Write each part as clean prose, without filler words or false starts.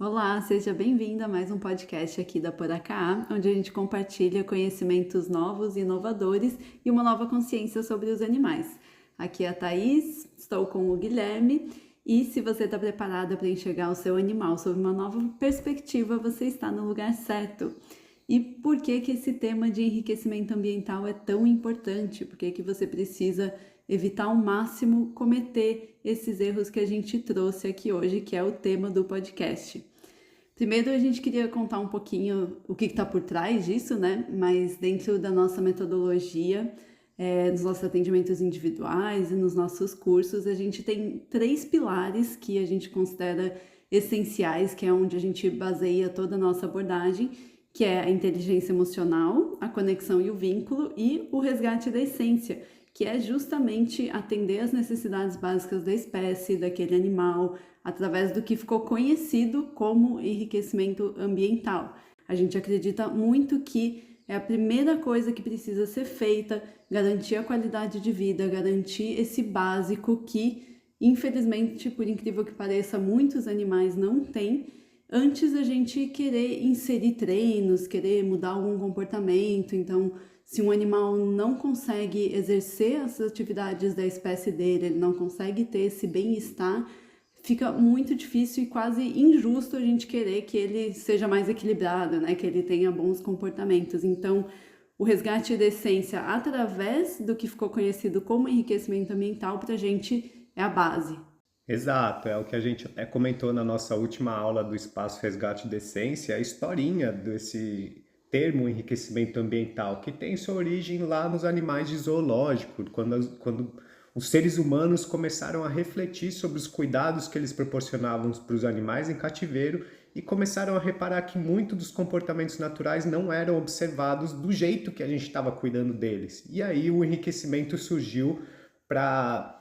Olá, seja bem-vindo a mais um podcast aqui da Poracá, onde a gente compartilha conhecimentos novos e inovadores e uma nova consciência sobre os animais. Aqui é a Thaís, estou com o Guilherme e se você está preparada para enxergar o seu animal sob uma nova perspectiva, você está no lugar certo. E por que que esse tema de enriquecimento ambiental é tão importante? Por que que você precisa evitar ao máximo cometer esses erros que a gente trouxe aqui hoje, que é o tema do podcast? Primeiro, a gente queria contar um pouquinho o que está por trás disso, né? Mas dentro da nossa metodologia, nos nossos atendimentos individuais e nos nossos cursos, a gente tem 3 pilares que a gente considera essenciais, que é onde a gente baseia toda a nossa abordagem, que é a inteligência emocional, a conexão e o vínculo e o resgate da essência, que é justamente atender às necessidades básicas da espécie, daquele animal, através do que ficou conhecido como enriquecimento ambiental. A gente acredita muito que é a primeira coisa que precisa ser feita, garantir a qualidade de vida, garantir esse básico que, infelizmente, por incrível que pareça, muitos animais não têm, antes da gente querer inserir treinos, querer mudar algum comportamento. Então, se um animal não consegue exercer as atividades da espécie dele, ele não consegue ter esse bem-estar, fica muito difícil e quase injusto a gente querer que ele seja mais equilibrado, né? Que ele tenha bons comportamentos. Então, o resgate da essência através do que ficou conhecido como enriquecimento ambiental para a gente é a base. Exato, é o que a gente até comentou na nossa última aula do Espaço Resgate da Essência, a historinha desse termo enriquecimento ambiental, que tem sua origem lá nos animais de zoológico, quando os seres humanos começaram a refletir sobre os cuidados que eles proporcionavam para os animais em cativeiro e começaram a reparar que muito dos comportamentos naturais não eram observados do jeito que a gente estava cuidando deles. E aí o enriquecimento surgiu para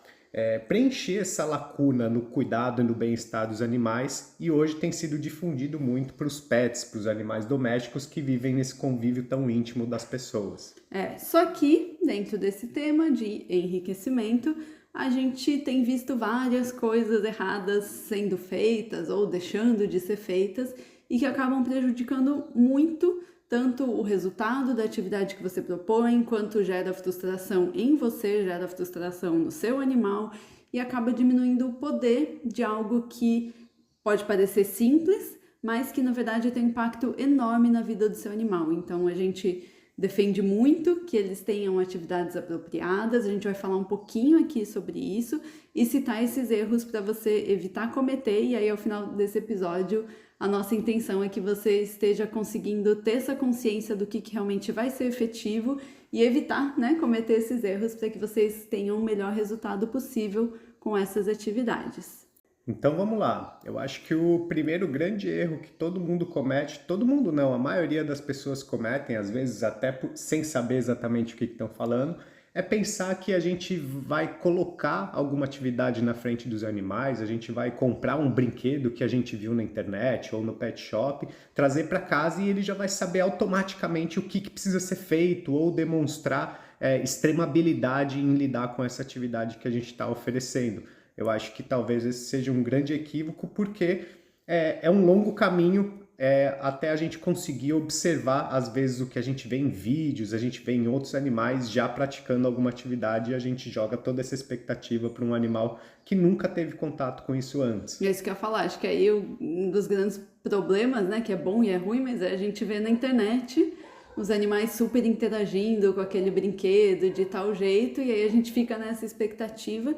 preencher essa lacuna no cuidado e no bem-estar dos animais, e hoje tem sido difundido muito para os pets, para os animais domésticos que vivem nesse convívio tão íntimo das pessoas. Só que dentro desse tema de enriquecimento, a gente tem visto várias coisas erradas sendo feitas ou deixando de ser feitas e que acabam prejudicando muito tanto o resultado da atividade que você propõe, quanto gera frustração em você, gera frustração no seu animal e acaba diminuindo o poder de algo que pode parecer simples, mas que na verdade tem um impacto enorme na vida do seu animal. Então a gente defende muito que eles tenham atividades apropriadas, a gente vai falar um pouquinho aqui sobre isso e citar esses erros para você evitar cometer, e aí ao final desse episódio a nossa intenção é que você esteja conseguindo ter essa consciência do que realmente vai ser efetivo e evitar, né, cometer esses erros para que vocês tenham o melhor resultado possível com essas atividades. Então vamos lá. Eu acho que o primeiro grande erro que todo mundo comete, todo mundo não, a maioria das pessoas cometem, às vezes até sem saber exatamente o que estão falando, é pensar que a gente vai colocar alguma atividade na frente dos animais, a gente vai comprar um brinquedo que a gente viu na internet ou no pet shop, trazer para casa e ele já vai saber automaticamente o que precisa ser feito ou demonstrar extrema habilidade em lidar com essa atividade que a gente está oferecendo. Eu acho que talvez esse seja um grande equívoco, porque é um longo caminho até a gente conseguir observar, às vezes, o que a gente vê em vídeos, a gente vê em outros animais já praticando alguma atividade e a gente joga toda essa expectativa para um animal que nunca teve contato com isso antes. É isso que eu ia falar, acho que aí um dos grandes problemas, né, que é bom e é ruim, mas a gente vê na internet os animais super interagindo com aquele brinquedo de tal jeito, e aí a gente fica nessa expectativa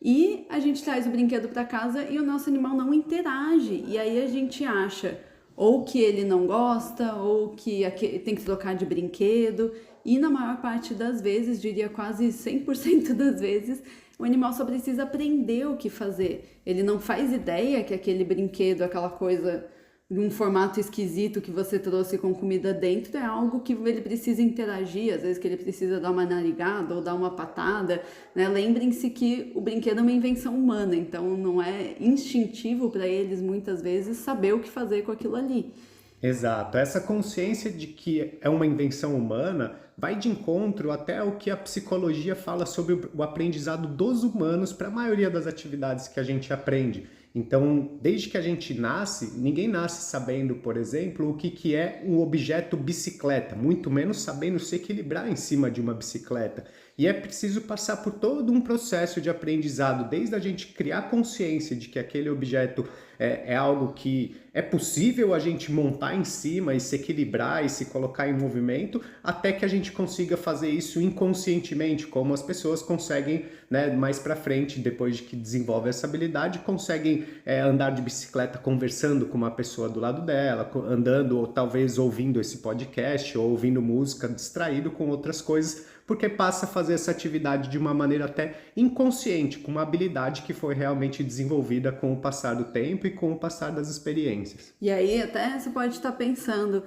e a gente traz o brinquedo para casa e o nosso animal não interage, e aí a gente acha ou que ele não gosta, ou que tem que trocar de brinquedo, e na maior parte das vezes, diria quase 100% das vezes, o animal só precisa aprender o que fazer. Ele não faz ideia que aquele brinquedo, aquela coisa de um formato esquisito que você trouxe com comida dentro, é algo que ele precisa interagir, às vezes que ele precisa dar uma narigada ou dar uma patada, né? Lembrem-se que o brinquedo é uma invenção humana, então não é instintivo para eles muitas vezes saber o que fazer com aquilo ali. Exato, essa consciência de que é uma invenção humana vai de encontro até o que a psicologia fala sobre o aprendizado dos humanos para a maioria das atividades que a gente aprende. Então, desde que a gente nasce, ninguém nasce sabendo, por exemplo, o que é um objeto bicicleta, muito menos sabendo se equilibrar em cima de uma bicicleta. E é preciso passar por todo um processo de aprendizado, desde a gente criar consciência de que aquele objeto é algo que é possível a gente montar em cima e se equilibrar e se colocar em movimento, até que a gente consiga fazer isso inconscientemente, como as pessoas conseguem, né, mais para frente, depois de que desenvolve essa habilidade, conseguem andar de bicicleta conversando com uma pessoa do lado dela, andando ou talvez ouvindo esse podcast ou ouvindo música, distraído com outras coisas, porque passa a fazer essa atividade de uma maneira até inconsciente, com uma habilidade que foi realmente desenvolvida com o passar do tempo e com o passar das experiências. E aí até você pode estar pensando,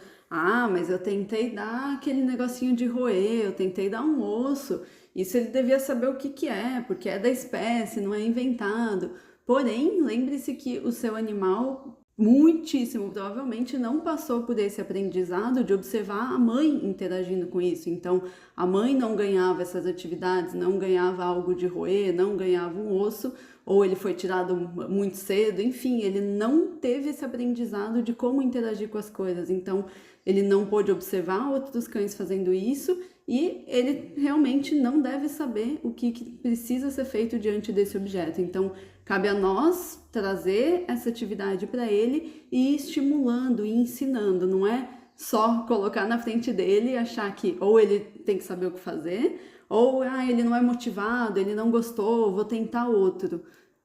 mas eu tentei dar aquele negocinho de roer, eu tentei dar um osso, isso ele devia saber o que é, porque é da espécie, não é inventado. Porém, lembre-se que o seu animal muitíssimo provavelmente não passou por esse aprendizado de observar a mãe interagindo com isso. Então, a mãe não ganhava essas atividades, não ganhava algo de roer, não ganhava um osso, ou ele foi tirado muito cedo, enfim, ele não teve esse aprendizado de como interagir com as coisas. Então, ele não pôde observar outros cães fazendo isso e ele realmente não deve saber o que precisa ser feito diante desse objeto. Então, cabe a nós trazer essa atividade para ele e ir estimulando e ensinando, não é só colocar na frente dele e achar que ou ele tem que saber o que fazer, ou ele não é motivado, ele não gostou, vou tentar outro.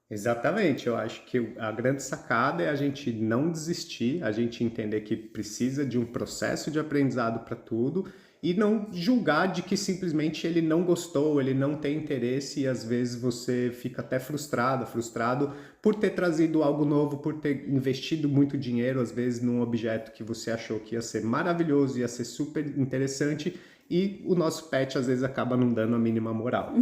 Exatamente, eu acho que a grande sacada é a gente não desistir, a gente entender que precisa de um processo de aprendizado para tudo e não julgar de que simplesmente ele não gostou, ele não tem interesse e às vezes você fica até frustrado por ter trazido algo novo, por ter investido muito dinheiro às vezes num objeto que você achou que ia ser maravilhoso, ia ser super interessante e o nosso pet às vezes acaba não dando a mínima moral.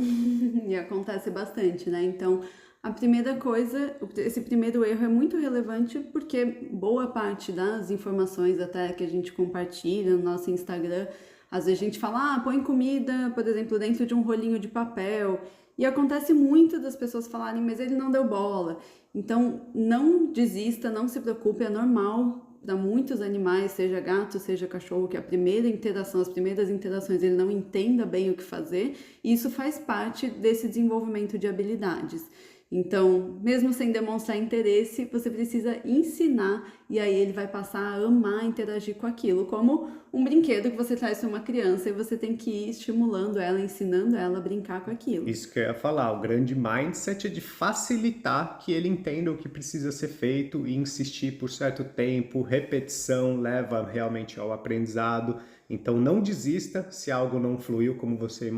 E acontece bastante, né? Então, a primeira coisa, esse primeiro erro é muito relevante porque boa parte das informações até que a gente compartilha no nosso Instagram, às vezes a gente fala, põe comida, por exemplo, dentro de um rolinho de papel. E acontece muito das pessoas falarem, mas ele não deu bola. Então, não desista, não se preocupe, é normal para muitos animais, seja gato, seja cachorro, que a primeira interação, as primeiras interações, ele não entenda bem o que fazer. E isso faz parte desse desenvolvimento de habilidades. Então, mesmo sem demonstrar interesse, você precisa ensinar e aí ele vai passar a amar interagir com aquilo, como um brinquedo que você traz para uma criança e você tem que ir estimulando ela, ensinando ela a brincar com aquilo. Isso que eu ia falar, o grande mindset é de facilitar que ele entenda o que precisa ser feito e insistir por certo tempo, repetição leva realmente ao aprendizado. Então não desista se algo não fluiu como você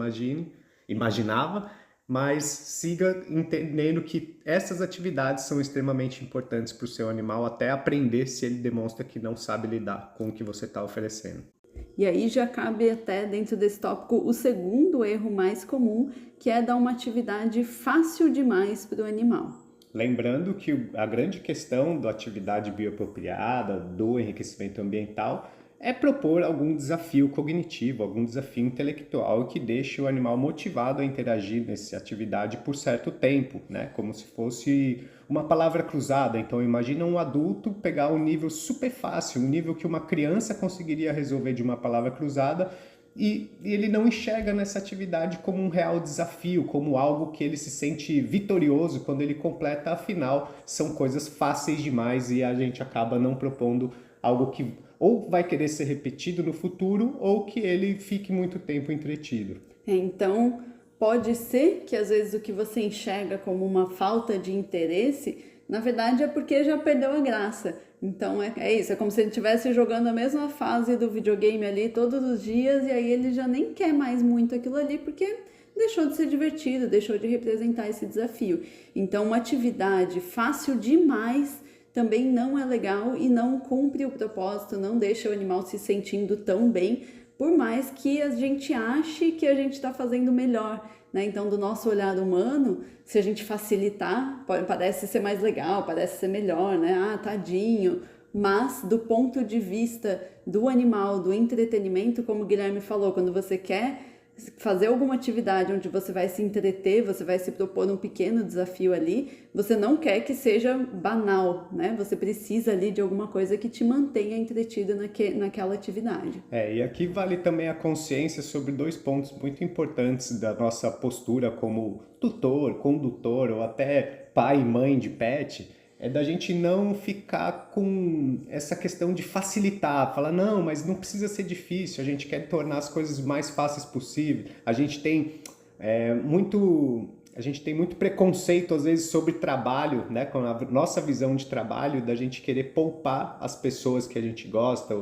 imaginava, mas siga entendendo que essas atividades são extremamente importantes para o seu animal até aprender se ele demonstra que não sabe lidar com o que você está oferecendo. E aí já cabe até dentro desse tópico o segundo erro mais comum, que é dar uma atividade fácil demais para o animal. Lembrando que a grande questão da atividade bioapropriada, do enriquecimento ambiental, é propor algum desafio cognitivo, algum desafio intelectual que deixe o animal motivado a interagir nessa atividade por certo tempo, né? Como se fosse uma palavra cruzada. Então imagina um adulto pegar um nível super fácil, um nível que uma criança conseguiria resolver de uma palavra cruzada e ele não enxerga nessa atividade como um real desafio, como algo que ele se sente vitorioso quando ele completa, afinal são coisas fáceis demais e a gente acaba não propondo algo que ou vai querer ser repetido no futuro ou que ele fique muito tempo entretido. Então, pode ser que às vezes o que você enxerga como uma falta de interesse, na verdade é porque já perdeu a graça. Então é isso, é como se ele estivesse jogando a mesma fase do videogame ali todos os dias e aí ele já nem quer mais muito aquilo ali porque deixou de ser divertido, deixou de representar esse desafio. Então uma atividade fácil demais também não é legal e não cumpre o propósito, não deixa o animal se sentindo tão bem, por mais que a gente ache que a gente está fazendo melhor, né? Então, do nosso olhar humano, se a gente facilitar, parece ser mais legal, parece ser melhor, né? Tadinho. Mas, do ponto de vista do animal, do entretenimento, como o Guilherme falou, quando você quer fazer alguma atividade onde você vai se entreter, você vai se propor um pequeno desafio ali, você não quer que seja banal, né? Você precisa ali de alguma coisa que te mantenha entretido naquela atividade. E aqui vale também a consciência sobre dois pontos muito importantes da nossa postura como tutor, condutor ou até pai e mãe de pet, é da gente não ficar com essa questão de facilitar, falar, não, mas não precisa ser difícil, a gente quer tornar as coisas mais fáceis possível. A gente tem muito preconceito, às vezes, sobre trabalho, né? Com a nossa visão de trabalho, da gente querer poupar as pessoas que a gente gosta,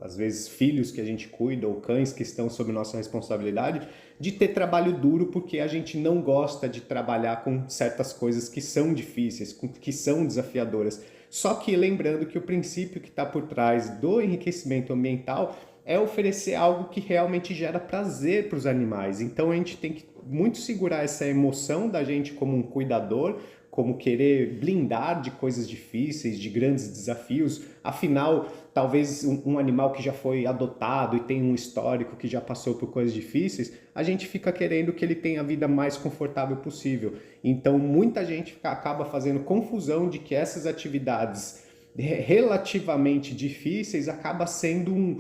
às vezes filhos que a gente cuida, ou cães que estão sob nossa responsabilidade, de ter trabalho duro, porque a gente não gosta de trabalhar com certas coisas que são difíceis, que são desafiadoras. Só que lembrando que o princípio que está por trás do enriquecimento ambiental é oferecer algo que realmente gera prazer para os animais. Então a gente tem que muito segurar essa emoção da gente como um cuidador, como querer blindar de coisas difíceis, de grandes desafios. Afinal, talvez um animal que já foi adotado e tem um histórico que já passou por coisas difíceis, a gente fica querendo que ele tenha a vida mais confortável possível. Então muita gente acaba fazendo confusão de que essas atividades relativamente difíceis acaba sendo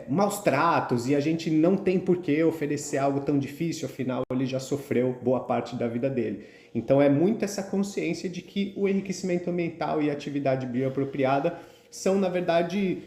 maus tratos, e a gente não tem por que oferecer algo tão difícil, afinal ele já sofreu boa parte da vida dele. Então é muito essa consciência de que o enriquecimento ambiental e a atividade bioapropriada são, na verdade,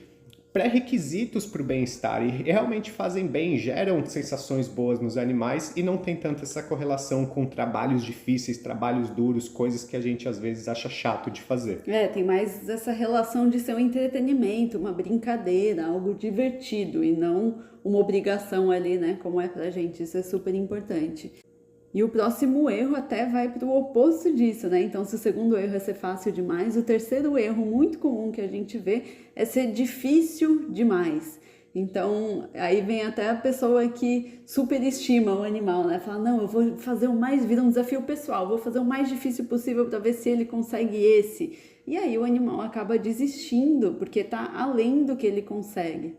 pré-requisitos para o bem-estar e realmente fazem bem, geram sensações boas nos animais e não tem tanto essa correlação com trabalhos difíceis, trabalhos duros, coisas que a gente às vezes acha chato de fazer. Tem mais essa relação de ser um entretenimento, uma brincadeira, algo divertido e não uma obrigação ali, né? Como é pra gente, isso é super importante. E o próximo erro até vai para o oposto disso, né? Então, se o segundo erro é ser fácil demais, o terceiro erro muito comum que a gente vê é ser difícil demais. Então, aí vem até a pessoa que superestima o animal, né? Fala, não, eu vou fazer vira um desafio pessoal, vou fazer o mais difícil possível para ver se ele consegue esse. E aí o animal acaba desistindo, porque está além do que ele consegue.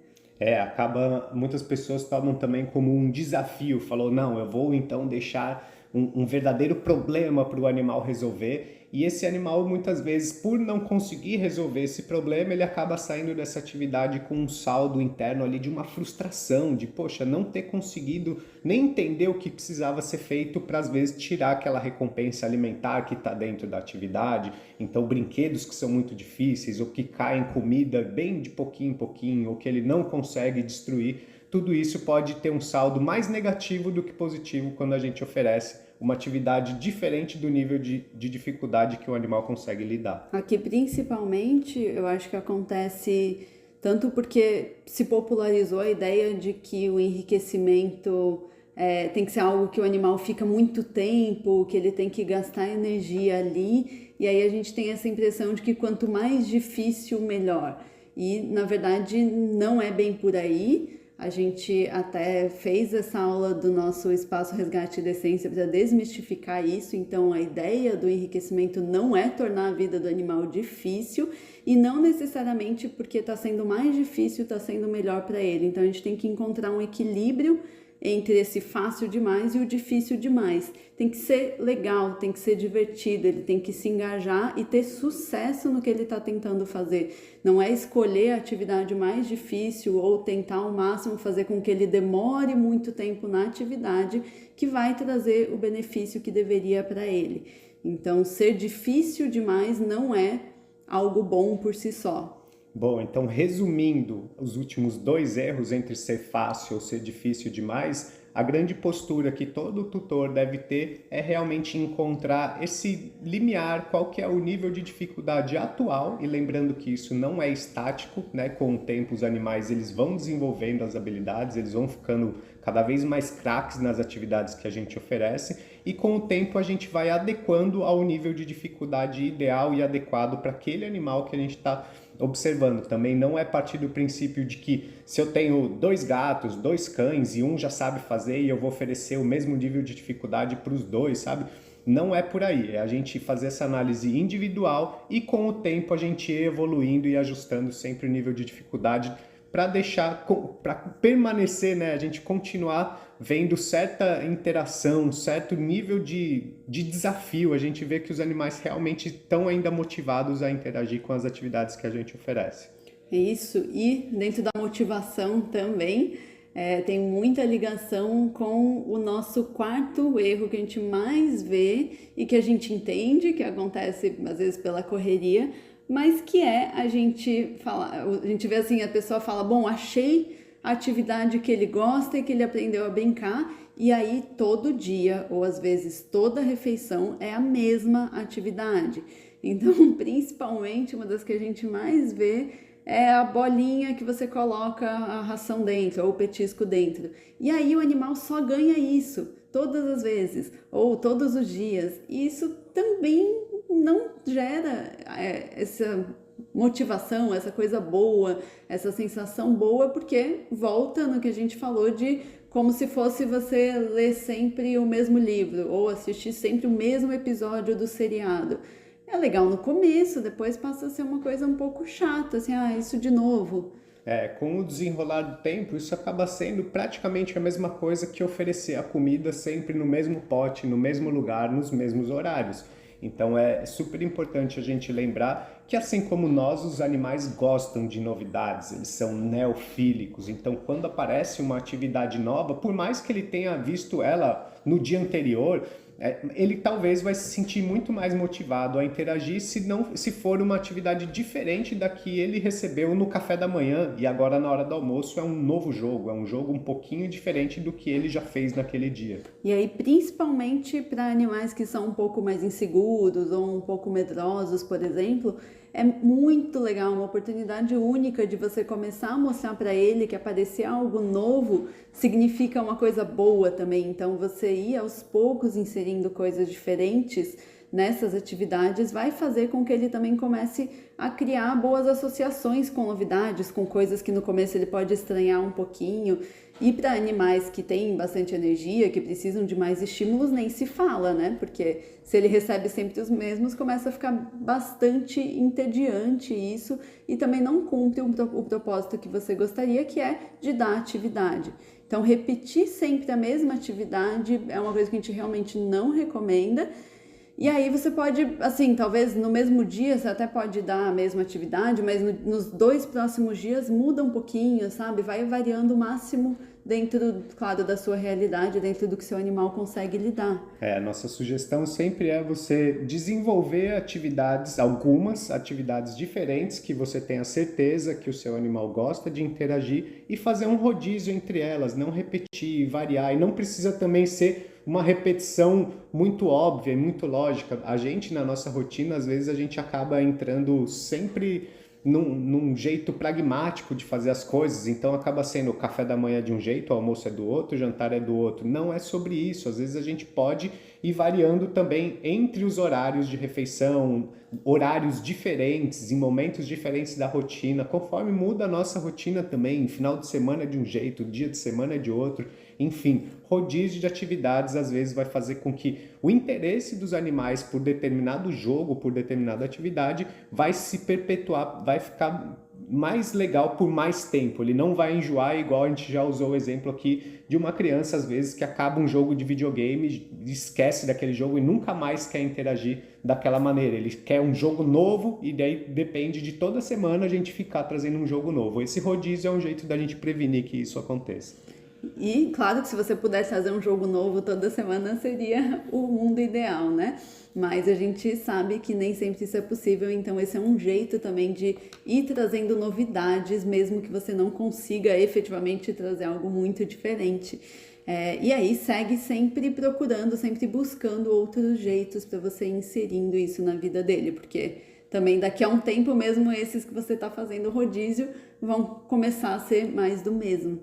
Muitas pessoas tomam também como um desafio, falou, não, eu vou então deixar um verdadeiro problema para o animal resolver, e esse animal muitas vezes, por não conseguir resolver esse problema, ele acaba saindo dessa atividade com um saldo interno ali de uma frustração, de poxa, não ter conseguido nem entender o que precisava ser feito para às vezes tirar aquela recompensa alimentar que está dentro da atividade. Então brinquedos que são muito difíceis, ou que caem comida bem de pouquinho em pouquinho, ou que ele não consegue destruir, tudo isso pode ter um saldo mais negativo do que positivo quando a gente oferece uma atividade diferente do nível de dificuldade que o animal consegue lidar. Aqui, principalmente, eu acho que acontece tanto porque se popularizou a ideia de que o enriquecimento tem que ser algo que o animal fica muito tempo, que ele tem que gastar energia ali, e aí a gente tem essa impressão de que quanto mais difícil, melhor. E, na verdade, não é bem por aí. A gente até fez essa aula do nosso Espaço Resgate da Essência para desmistificar isso. Então, a ideia do enriquecimento não é tornar a vida do animal difícil e não necessariamente porque está sendo mais difícil, está sendo melhor para ele. Então, a gente tem que encontrar um equilíbrio entre esse fácil demais e o difícil demais. Tem que ser legal, tem que ser divertido, ele tem que se engajar e ter sucesso no que ele está tentando fazer. Não é escolher a atividade mais difícil ou tentar ao máximo fazer com que ele demore muito tempo na atividade que vai trazer o benefício que deveria para ele. Então, ser difícil demais não é algo bom por si só. Bom, então resumindo os últimos dois erros entre ser fácil ou ser difícil demais, a grande postura que todo tutor deve ter é realmente encontrar esse limiar, qual que é o nível de dificuldade atual, e lembrando que isso não é estático, né? Com o tempo os animais eles vão desenvolvendo as habilidades, eles vão ficando cada vez mais craques nas atividades que a gente oferece, e com o tempo a gente vai adequando ao nível de dificuldade ideal e adequado para aquele animal que a gente está observando. Também não é partir do princípio de que se eu tenho 2 gatos, 2 cães e um já sabe fazer e eu vou oferecer o mesmo nível de dificuldade para os dois, sabe? Não é por aí, é a gente fazer essa análise individual e com o tempo a gente ir evoluindo e ajustando sempre o nível de dificuldade para para permanecer, né, a gente continuar vendo certa interação, certo nível de desafio. A gente vê que os animais realmente estão ainda motivados a interagir com as atividades que a gente oferece. É isso, e dentro da motivação também tem muita ligação com o nosso quarto erro que a gente mais vê e que a gente entende que acontece às vezes pela correria, mas que é a gente vê assim, a pessoa fala, bom, achei a atividade que ele gosta e que ele aprendeu a brincar, e aí todo dia, ou às vezes toda refeição, é a mesma atividade. Então, principalmente, uma das que a gente mais vê é a bolinha que você coloca a ração dentro, ou o petisco dentro. E aí o animal só ganha isso todas as vezes, ou todos os dias. E isso também não gera essa motivação, essa coisa boa, essa sensação boa, porque volta no que a gente falou de como se fosse você ler sempre o mesmo livro ou assistir sempre o mesmo episódio do seriado. É legal no começo, depois passa a ser uma coisa um pouco chata, assim, isso de novo. Com o desenrolar do tempo, isso acaba sendo praticamente a mesma coisa que oferecer a comida sempre no mesmo pote, no mesmo lugar, nos mesmos horários. Então é super importante a gente lembrar que, assim como nós, os animais gostam de novidades, eles são neofílicos. Então, quando aparece uma atividade nova, por mais que ele tenha visto ela no dia anterior, ele talvez vai se sentir muito mais motivado a interagir se for uma atividade diferente da que ele recebeu no café da manhã e agora na hora do almoço é um novo jogo, é um jogo um pouquinho diferente do que ele já fez naquele dia. E aí, principalmente para animais que são um pouco mais inseguros ou um pouco medrosos, por exemplo, é muito legal, uma oportunidade única de você começar a mostrar para ele que aparecer algo novo significa uma coisa boa também. Então, você ir aos poucos inserindo coisas diferentes nessas atividades vai fazer com que ele também comece a criar boas associações com novidades, com coisas que no começo ele pode estranhar um pouquinho. E para animais que têm bastante energia, que precisam de mais estímulos, nem se fala, né? Porque se ele recebe sempre os mesmos, começa a ficar bastante entediante isso e também não cumpre o propósito que você gostaria, que é de dar atividade. Então, repetir sempre a mesma atividade é uma coisa que a gente realmente não recomenda. E aí você pode, assim, talvez no mesmo dia você até pode dar a mesma atividade, mas nos 2 próximos dias muda um pouquinho, sabe? Vai variando o máximo dentro, claro, da sua realidade, dentro do que seu animal consegue lidar. A nossa sugestão sempre é você desenvolver algumas atividades diferentes que você tenha certeza que o seu animal gosta de interagir e fazer um rodízio entre elas, não repetir, variar, e não precisa também ser uma repetição muito óbvia e muito lógica. A gente, na nossa rotina, às vezes a gente acaba entrando sempre num jeito pragmático de fazer as coisas, então acaba sendo o café da manhã de um jeito, o almoço é do outro, o jantar é do outro. Não é sobre isso, às vezes a gente pode ir variando também entre os horários de refeição, horários diferentes, em momentos diferentes da rotina, conforme muda a nossa rotina também, final de semana é de um jeito, dia de semana é de outro. Enfim, rodízio de atividades às vezes vai fazer com que o interesse dos animais por determinado jogo, por determinada atividade, vai se perpetuar, vai ficar mais legal por mais tempo. Ele não vai enjoar, igual a gente já usou o exemplo aqui de uma criança, às vezes, que acaba um jogo de videogame, esquece daquele jogo e nunca mais quer interagir daquela maneira. Ele quer um jogo novo e daí depende de toda semana a gente ficar trazendo um jogo novo. Esse rodízio é um jeito da gente prevenir que isso aconteça. E claro que se você pudesse fazer um jogo novo toda semana seria o mundo ideal, né? Mas a gente sabe que nem sempre isso é possível, então esse é um jeito também de ir trazendo novidades, mesmo que você não consiga efetivamente trazer algo muito diferente. E aí segue sempre procurando, sempre buscando outros jeitos para você ir inserindo isso na vida dele, porque também daqui a um tempo mesmo esses que você está fazendo rodízio vão começar a ser mais do mesmo.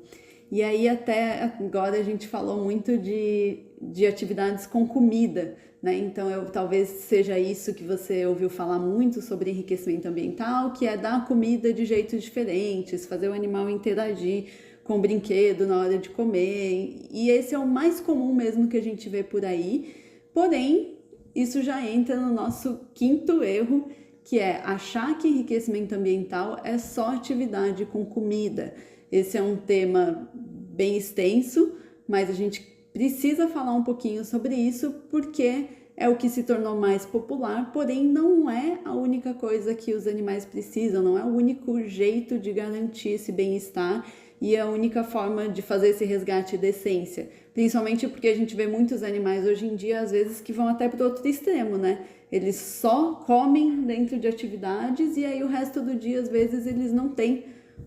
E aí até agora a gente falou muito de atividades com comida, né? Então talvez seja isso que você ouviu falar muito sobre enriquecimento ambiental, que é dar comida de jeitos diferentes, fazer o animal interagir com o brinquedo na hora de comer. E esse é o mais comum mesmo que a gente vê por aí. Porém, isso já entra no nosso quinto erro, que é achar que enriquecimento ambiental é só atividade com comida. Esse é um tema bem extenso, mas a gente precisa falar um pouquinho sobre isso porque é o que se tornou mais popular, porém não é a única coisa que os animais precisam, não é o único jeito de garantir esse bem-estar e a única forma de fazer esse resgate da essência. Principalmente porque a gente vê muitos animais hoje em dia, às vezes, que vão até para o outro extremo, né? Eles só comem dentro de atividades e aí o resto do dia, às vezes, eles não têm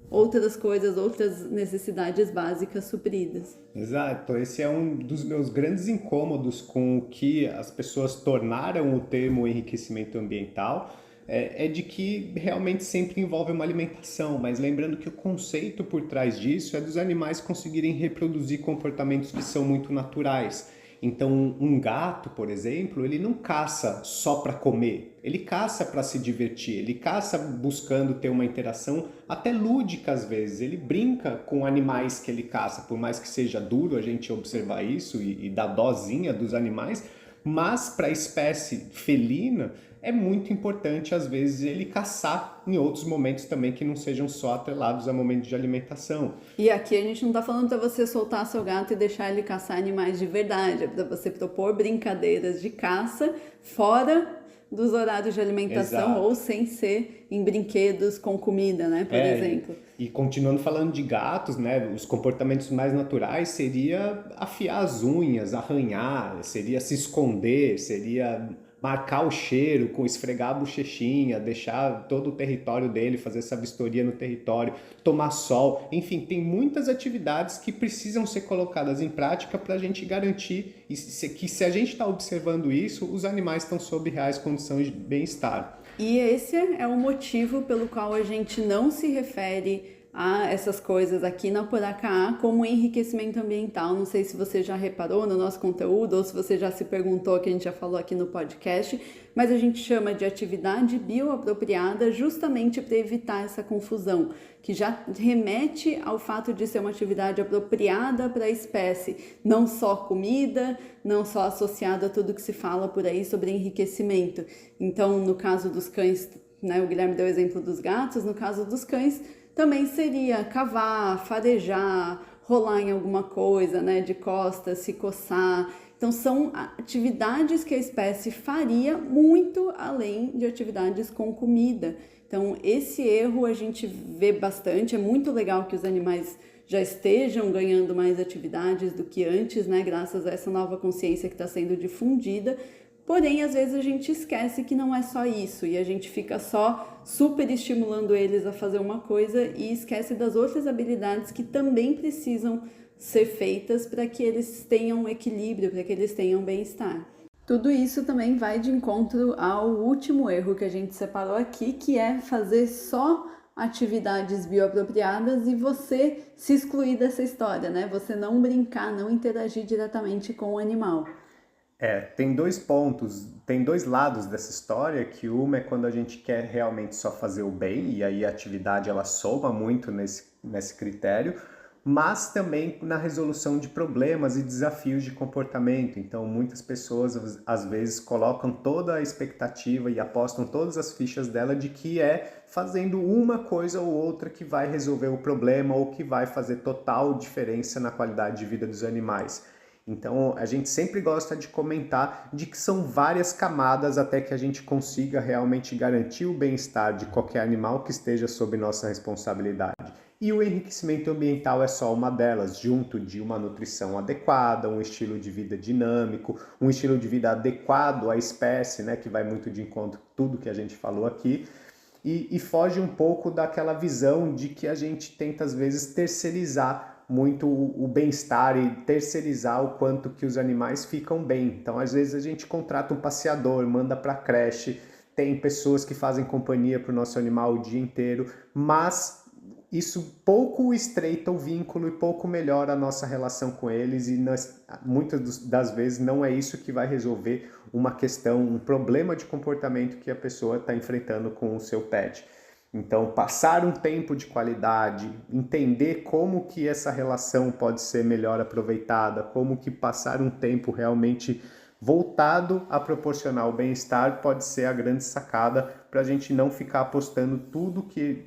outras coisas, outras necessidades básicas supridas. Exato, esse é um dos meus grandes incômodos com o que as pessoas tornaram o termo enriquecimento ambiental, é de que realmente sempre envolve uma alimentação, mas lembrando que o conceito por trás disso é dos animais conseguirem reproduzir comportamentos que são muito naturais. Então, um gato, por exemplo, ele não caça só para comer, ele caça para se divertir, ele caça buscando ter uma interação até lúdica às vezes, ele brinca com animais que ele caça, por mais que seja duro a gente observar isso e dar dosinha dos animais, mas para a espécie felina é muito importante às vezes ele caçar em outros momentos também que não sejam só atrelados a momentos de alimentação. E aqui a gente não tá falando para você soltar seu gato e deixar ele caçar animais de verdade, é para você propor brincadeiras de caça fora dos horários de alimentação. Exato. Ou sem ser em brinquedos com comida, né, por exemplo. E continuando falando de gatos, né, os comportamentos mais naturais seria afiar as unhas, arranhar, seria se esconder, seria marcar o cheiro, com esfregar a bochechinha, deixar todo o território dele, fazer essa vistoria no território, tomar sol, enfim, tem muitas atividades que precisam ser colocadas em prática para a gente garantir que se a gente está observando isso, os animais estão sob reais condições de bem-estar. E esse é o motivo pelo qual a gente não se refere a essas coisas aqui na Poracá como enriquecimento ambiental. Não sei se você já reparou no nosso conteúdo ou se você já se perguntou, que a gente já falou aqui no podcast, mas a gente chama de atividade bioapropriada justamente para evitar essa confusão, que já remete ao fato de ser uma atividade apropriada para a espécie, não só comida, não só associada a tudo que se fala por aí sobre enriquecimento. Então, no caso dos cães, né, o Guilherme deu o exemplo dos gatos, no caso dos cães, também seria cavar, farejar, rolar em alguma coisa, né, de costas, se coçar. Então, são atividades que a espécie faria muito além de atividades com comida. Então, esse erro a gente vê bastante. É muito legal que os animais já estejam ganhando mais atividades do que antes, né, graças a essa nova consciência que está sendo difundida. Porém, às vezes a gente esquece que não é só isso e a gente fica só super estimulando eles a fazer uma coisa e esquece das outras habilidades que também precisam ser feitas para que eles tenham equilíbrio, para que eles tenham bem-estar. Tudo isso também vai de encontro ao último erro que a gente separou aqui, que é fazer só atividades bioapropriadas e você se excluir dessa história, né? Você não brincar, não interagir diretamente com o animal. Tem dois pontos, tem dois lados dessa história, que uma é quando a gente quer realmente só fazer o bem, e aí a atividade ela soma muito nesse critério, mas também na resolução de problemas e desafios de comportamento. Então muitas pessoas às vezes colocam toda a expectativa e apostam todas as fichas dela de que é fazendo uma coisa ou outra que vai resolver o problema ou que vai fazer total diferença na qualidade de vida dos animais. Então, a gente sempre gosta de comentar de que são várias camadas até que a gente consiga realmente garantir o bem-estar de qualquer animal que esteja sob nossa responsabilidade. E o enriquecimento ambiental é só uma delas, junto de uma nutrição adequada, um estilo de vida dinâmico, um estilo de vida adequado à espécie, né, que vai muito de encontro com tudo que a gente falou aqui, e foge um pouco daquela visão de que a gente tenta, às vezes, terceirizar muito o bem-estar e terceirizar o quanto que os animais ficam bem. Então, às vezes, a gente contrata um passeador, manda para a creche, tem pessoas que fazem companhia para o nosso animal o dia inteiro, mas isso pouco estreita o vínculo e pouco melhora a nossa relação com eles e muitas das vezes não é isso que vai resolver uma questão, um problema de comportamento que a pessoa está enfrentando com o seu pet. Então, passar um tempo de qualidade, entender como que essa relação pode ser melhor aproveitada, como que passar um tempo realmente voltado a proporcionar o bem-estar pode ser a grande sacada para a gente não ficar apostando tudo que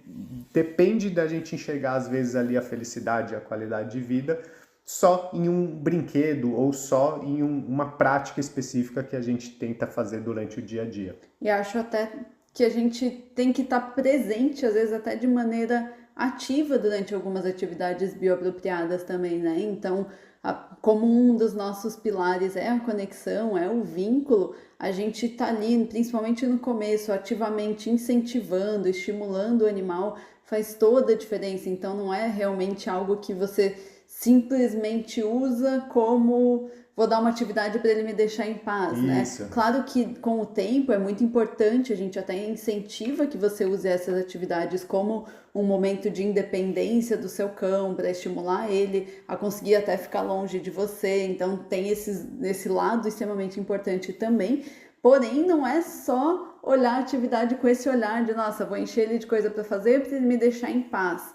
depende da gente enxergar, às vezes, ali a felicidade e a qualidade de vida só em um brinquedo ou só em uma prática específica que a gente tenta fazer durante o dia a dia. E acho até que a gente tem que estar presente, às vezes até de maneira ativa durante algumas atividades bioapropriadas também, né? Então, como um dos nossos pilares é a conexão, é o vínculo, a gente tá ali, principalmente no começo, ativamente incentivando, estimulando o animal, faz toda a diferença. Então, não é realmente algo que você simplesmente usa como vou dar uma atividade para ele me deixar em paz, Isso. né? Claro que com o tempo é muito importante, a gente até incentiva que você use essas atividades como um momento de independência do seu cão, para estimular ele a conseguir até ficar longe de você. Então tem esse lado extremamente importante também. Porém, não é só olhar a atividade com esse olhar de, nossa, vou encher ele de coisa para fazer para ele me deixar em paz.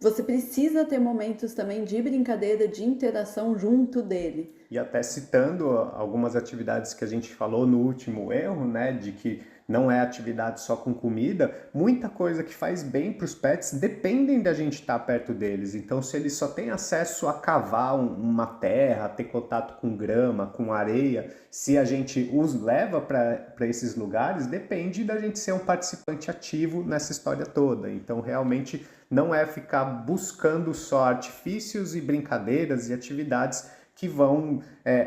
Você precisa ter momentos também de brincadeira, de interação junto dele. E até citando algumas atividades que a gente falou no último erro, né, de que não é atividade só com comida, muita coisa que faz bem para os pets dependem da gente estar perto deles. Então, se eles só têm acesso a cavar uma terra, ter contato com grama, com areia, se a gente os leva para esses lugares, depende da gente ser um participante ativo nessa história toda. Então, realmente, não é ficar buscando só artifícios e brincadeiras e atividades que vão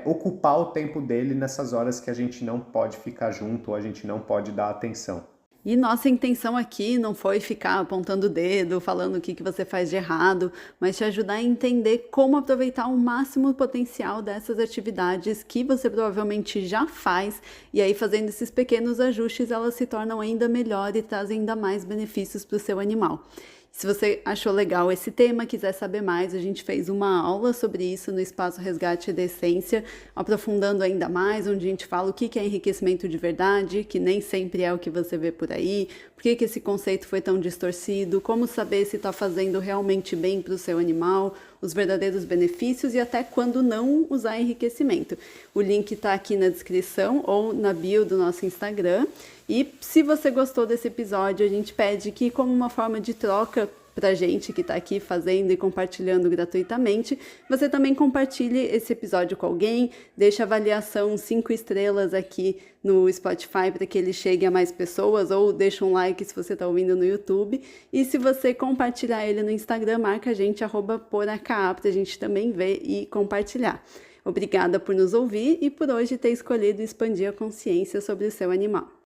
ocupar o tempo dele nessas horas que a gente não pode ficar junto ou a gente não pode dar atenção. E nossa intenção aqui não foi ficar apontando o dedo, falando o que você faz de errado, mas te ajudar a entender como aproveitar o máximo potencial dessas atividades que você provavelmente já faz, e aí fazendo esses pequenos ajustes elas se tornam ainda melhor e trazem ainda mais benefícios para o seu animal. Se você achou legal esse tema, quiser saber mais, a gente fez uma aula sobre isso no Espaço Resgate da Essência, aprofundando ainda mais, onde a gente fala o que é enriquecimento de verdade, que nem sempre é o que você vê por aí, por que esse conceito foi tão distorcido, como saber se está fazendo realmente bem para o seu animal, os verdadeiros benefícios e até quando não usar enriquecimento. O link está aqui na descrição ou na bio do nosso Instagram. E se você gostou desse episódio, a gente pede que, como uma forma de troca pra gente que tá aqui fazendo e compartilhando gratuitamente, você também compartilhe esse episódio com alguém, deixa avaliação 5 estrelas aqui no Spotify para que ele chegue a mais pessoas, ou deixa um like se você tá ouvindo no YouTube. E se você compartilhar ele no Instagram, marca a gente, @poracá, pra gente também ver e compartilhar. Obrigada por nos ouvir e por hoje ter escolhido expandir a consciência sobre o seu animal.